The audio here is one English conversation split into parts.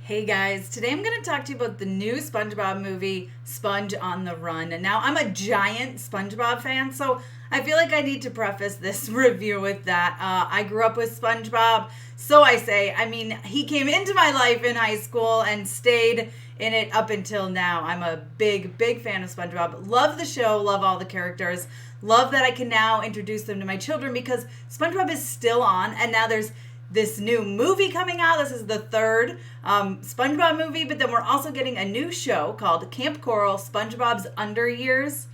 Hey guys, today I'm going to talk to you about the new SpongeBob movie, Sponge on the Run. And now I'm a giant SpongeBob fan, so I feel like I need to preface this review with that. I grew up with SpongeBob, so I say. I mean, he came into my life in high school and stayed in it up until now. I'm a big fan of SpongeBob. Love the show, love all the characters. Love that I can now introduce them to my children because SpongeBob is still on, and now there's this new movie coming out. This is the third SpongeBob movie, but then we're also getting a new show called Kamp Koral, SpongeBob's Under Years.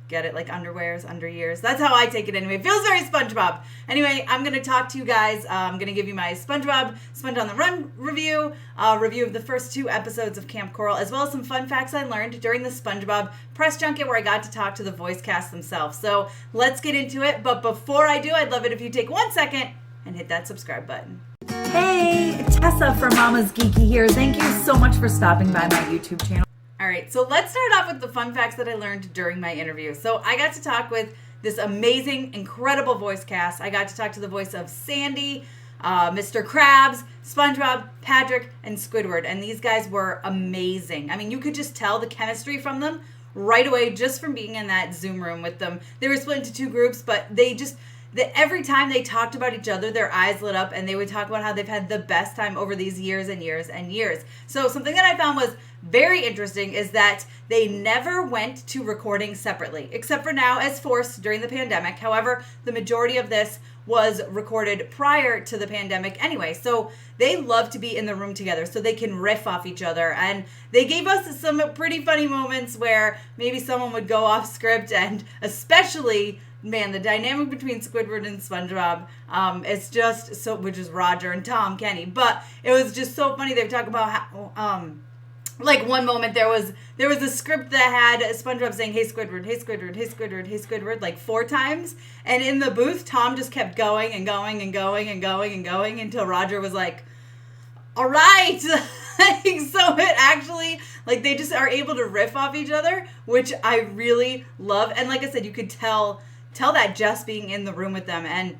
Get it? Like underwears, under years. That's how I take it anyway. It feels very SpongeBob. Anyway, I'm going to talk to you guys. I'm going to give you my SpongeBob Sponge on the Run review, review of the first 2 episodes of Kamp Koral, as well as some fun facts I learned during the SpongeBob press junket where I got to talk to the voice cast themselves. So let's get into it. But before I do, I'd love it if you take 1 second and hit that subscribe button. Hey, Tessa from Mama's Geeky here. Thank you so much for stopping by my YouTube channel. All right, so let's start off with the fun facts that I learned during my interview. So I got to talk with this amazing, incredible voice cast. I got to talk to the voice of Sandy, Mr. Krabs, SpongeBob, Patrick, and Squidward. And these guys were amazing. I mean, you could just tell the chemistry from them right away just from being in that Zoom room with them. They were split into 2 groups, but every time they talked about each other, their eyes lit up and they would talk about how they've had the best time over these years and years and years. So something that I found was very interesting is that they never went to recording separately, except for now as forced during the pandemic. However, the majority of this was recorded prior to the pandemic anyway. So they love to be in the room together so they can riff off each other. And they gave us some pretty funny moments where maybe someone would go off script, and especially, man, the dynamic between Squidward and SpongeBob is just so, which is Roger and Tom Kenny. But it was just so funny. They would talk about how, like one moment there was a script that had SpongeBob saying, "Hey Squidward, hey Squidward, hey Squidward, hey Squidward," like 4 times. And in the booth, Tom just kept going and going and going and going and going until Roger was like, "All right." So it actually, like, they just are able to riff off each other, which I really love. And like I said, you could tell that just being in the room with them. And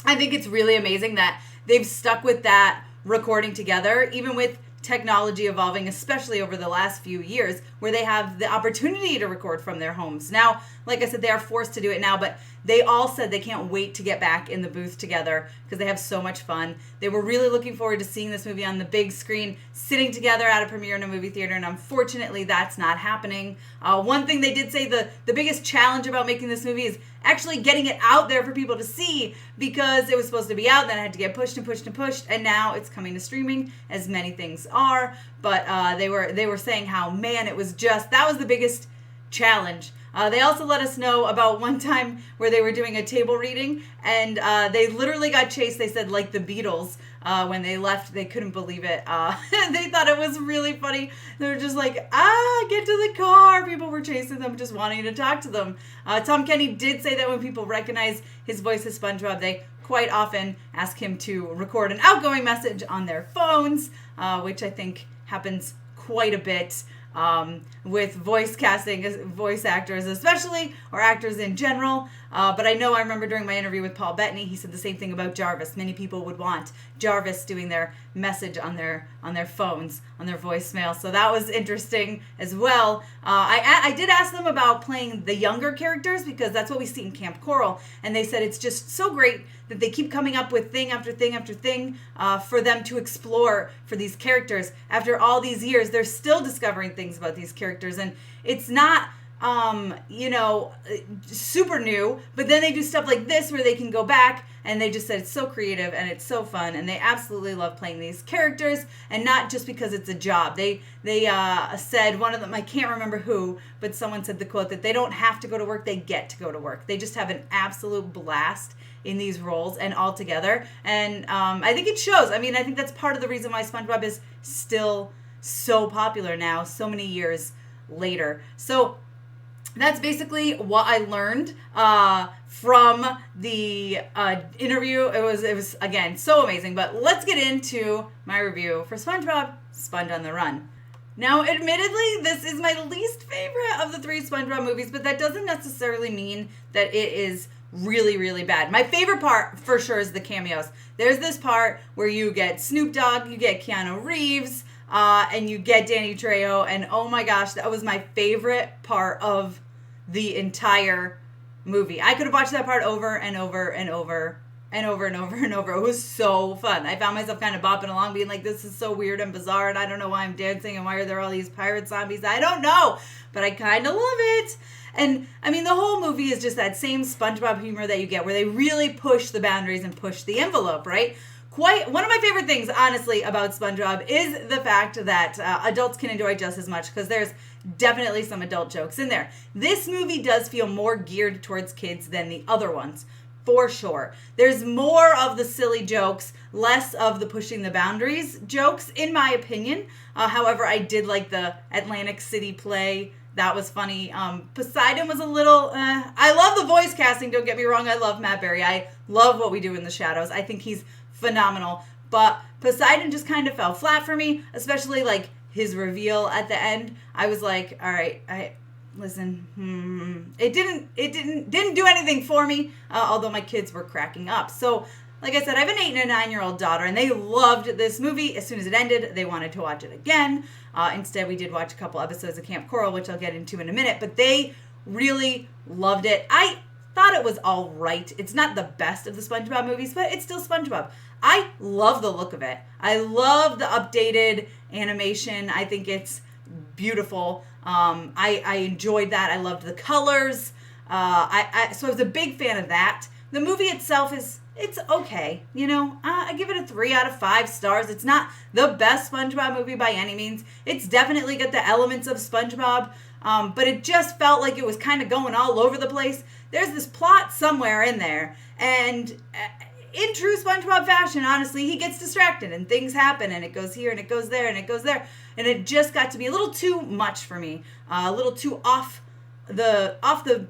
I think it's really amazing that they've stuck with that recording together, even with technology evolving, especially over the last few years, where they have the opportunity to record from their homes. Now, like I said, they are forced to do it now, but they all said they can't wait to get back in the booth together because they have so much fun. They were really looking forward to seeing this movie on the big screen, sitting together at a premiere in a movie theater, and unfortunately that's not happening. One thing they did say, the biggest challenge about making this movie is actually getting it out there for people to see, because it was supposed to be out, then it had to get pushed and pushed and pushed, and now it's coming to streaming, as many things are. But they were saying how, man, it was just, that was the biggest challenge. They also let us know about one time where they were doing a table reading, and they literally got chased, they said, like the Beatles. When they left, they couldn't believe it. They thought it was really funny. They were just like, get to the car. People were chasing them, just wanting to talk to them. Tom Kenny did say that when people recognize his voice as SpongeBob, they quite often ask him to record an outgoing message on their phones, which I think happens quite a bit with voice casting, voice actors especially, or actors in general. But I remember during my interview with Paul Bettany, he said the same thing about Jarvis. Many people would want Jarvis doing their message on their phones, on their voicemail. So that was interesting as well. I did ask them about playing the younger characters, because that's what we see in Kamp Koral. And they said it's just so great that they keep coming up with thing after thing after thing for them to explore for these characters. After all these years, they're still discovering things about these characters. And it's not super new, but then they do stuff like this where they can go back, and they just said it's so creative and it's so fun, and they absolutely love playing these characters, and not just because it's a job. They said, one of them, I can't remember who, but someone said the quote that they don't have to go to work, they get to go to work. They just have an absolute blast in these roles and all together, and I think it shows. I mean, I think that's part of the reason why SpongeBob is still so popular now, so many years later. So that's basically what I learned from the interview. It was again so amazing. But let's get into my review for SpongeBob Sponge on the Run. Now, admittedly, this is my least favorite of the 3 SpongeBob movies, but that doesn't necessarily mean that it is really, really bad. My favorite part, for sure, is the cameos. There's this part where you get Snoop Dogg, you get Keanu Reeves, and you get Danny Trejo, and oh my gosh, that was my favorite part of the entire movie. I could have watched that part over and over and over and over and over and over. It was so fun. I found myself kind of bopping along being like, this is so weird and bizarre, and I don't know why I'm dancing, and why are there all these pirate zombies? I don't know, but I kind of love it. And I mean, the whole movie is just that same SpongeBob humor that you get, where they really push the boundaries and push the envelope, right? Quite one of my favorite things, honestly, about SpongeBob is the fact that adults can enjoy just as much, because there's definitely some adult jokes in there. This movie does feel more geared towards kids than the other ones, for sure. There's more of the silly jokes, less of the pushing the boundaries jokes, in my opinion. However, I did like the Atlantic City play. That was funny. Poseidon was a little, I love the voice casting, don't get me wrong. I love Matt Berry. I love What We Do in the Shadows. I think he's phenomenal. But Poseidon just kind of fell flat for me, especially like his reveal at the end. I was like, all right, listen, it didn't do anything for me, although my kids were cracking up. So, like I said, I have an 8 and a 9-year-old daughter, and they loved this movie. As soon as it ended, they wanted to watch it again. Instead, we did watch a couple episodes of Kamp Koral, which I'll get into in a minute, but they really loved it. I thought it was all right. It's not the best of the SpongeBob movies, but it's still SpongeBob. I love the look of it. I love the updated animation. I think it's beautiful. I enjoyed that. I loved the colors. So I was a big fan of that. The movie itself it's okay. You know, I give it a 3 out of 5 stars. It's not the best SpongeBob movie by any means. It's definitely got the elements of SpongeBob, but it just felt like it was kind of going all over the place. There's this plot somewhere in there, and in true SpongeBob fashion, honestly, he gets distracted and things happen, and it goes here and it goes there and it goes there, and it just got to be a little too much for me, a little too off the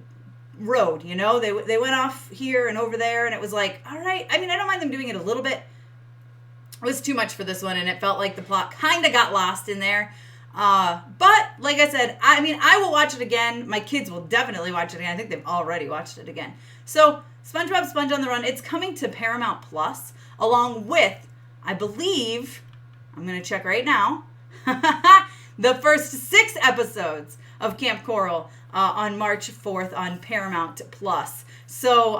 road, you know. They went off here and over there, and it was like, all right. I mean, I don't mind them doing it a little bit. It was too much for this one, and it felt like the plot kind of got lost in there. But like I said, I mean, I will watch it again. My kids will definitely watch it again. I think they've already watched it again. So SpongeBob Sponge on the Run, it's coming to Paramount Plus, along with, I believe, I'm going to check right now, the first 6 episodes of Kamp Koral on March 4th on Paramount Plus. So,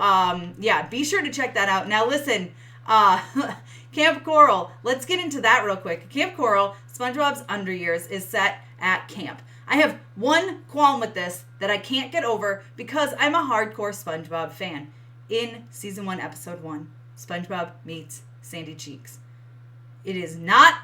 yeah, be sure to check that out. Now, listen, Kamp Koral, let's get into that real quick. Kamp Koral, SpongeBob's Under Years, is set at camp. I have one qualm with this that I can't get over because I'm a hardcore SpongeBob fan. In Season 1, Episode 1, SpongeBob meets Sandy Cheeks. It is not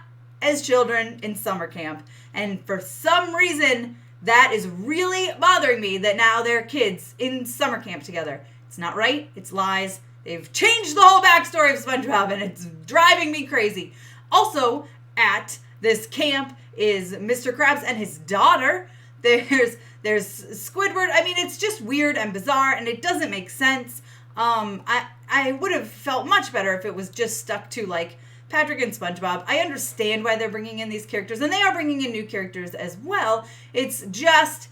as children in summer camp, and for some reason, that is really bothering me that now they're kids in summer camp together. It's not right. It's lies. They've changed the whole backstory of SpongeBob, and it's driving me crazy. Also, at this camp is Mr. Krabs and his daughter. There's Squidward. I mean, it's just weird and bizarre, and it doesn't make sense. I would have felt much better if it was just stuck to, like, Patrick and SpongeBob. I understand why they're bringing in these characters, and they are bringing in new characters as well. It's just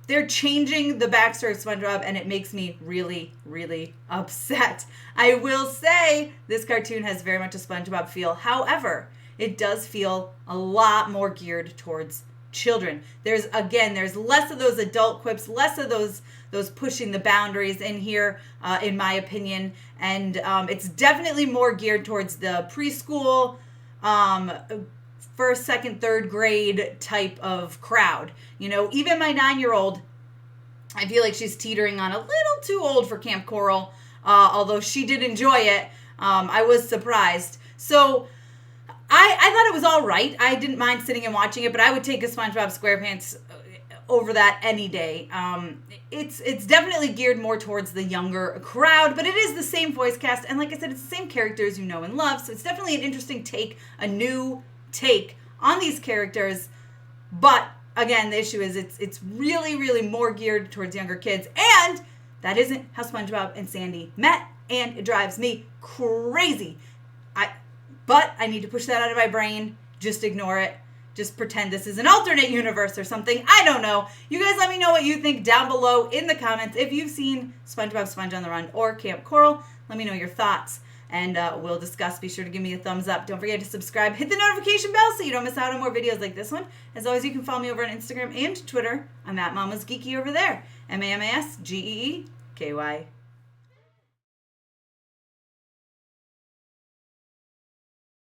they're changing the backstory of SpongeBob, and it makes me really, really upset. I will say this cartoon has very much a SpongeBob feel. However, it does feel a lot more geared towards children. There's less of those adult quips, less of those pushing the boundaries in here, in my opinion. And it's definitely more geared towards the preschool, first, second, third grade type of crowd. You know, even my 9-year-old, I feel like she's teetering on a little too old for Kamp Koral, although she did enjoy it. I was surprised. So I thought it was all right. I didn't mind sitting and watching it, but I would take a SpongeBob SquarePants over that any day. It's definitely geared more towards the younger crowd, but it is the same voice cast, and like I said, it's the same characters you know and love, so it's definitely an interesting take, a new take on these characters. But again, the issue is it's really, really more geared towards younger kids, and that isn't how SpongeBob and Sandy met, and it drives me crazy. But I need to push that out of my brain. Just ignore it. Just pretend this is an alternate universe or something. I don't know. You guys let me know what you think down below in the comments. If you've seen SpongeBob Sponge on the Run or Kamp Koral, let me know your thoughts. and we'll discuss. Be sure to give me a thumbs up. Don't forget to subscribe. Hit the notification bell so you don't miss out on more videos like this one. As always, you can follow me over on Instagram and Twitter. I'm at Mama's Geeky over there. MAMASGEEKY.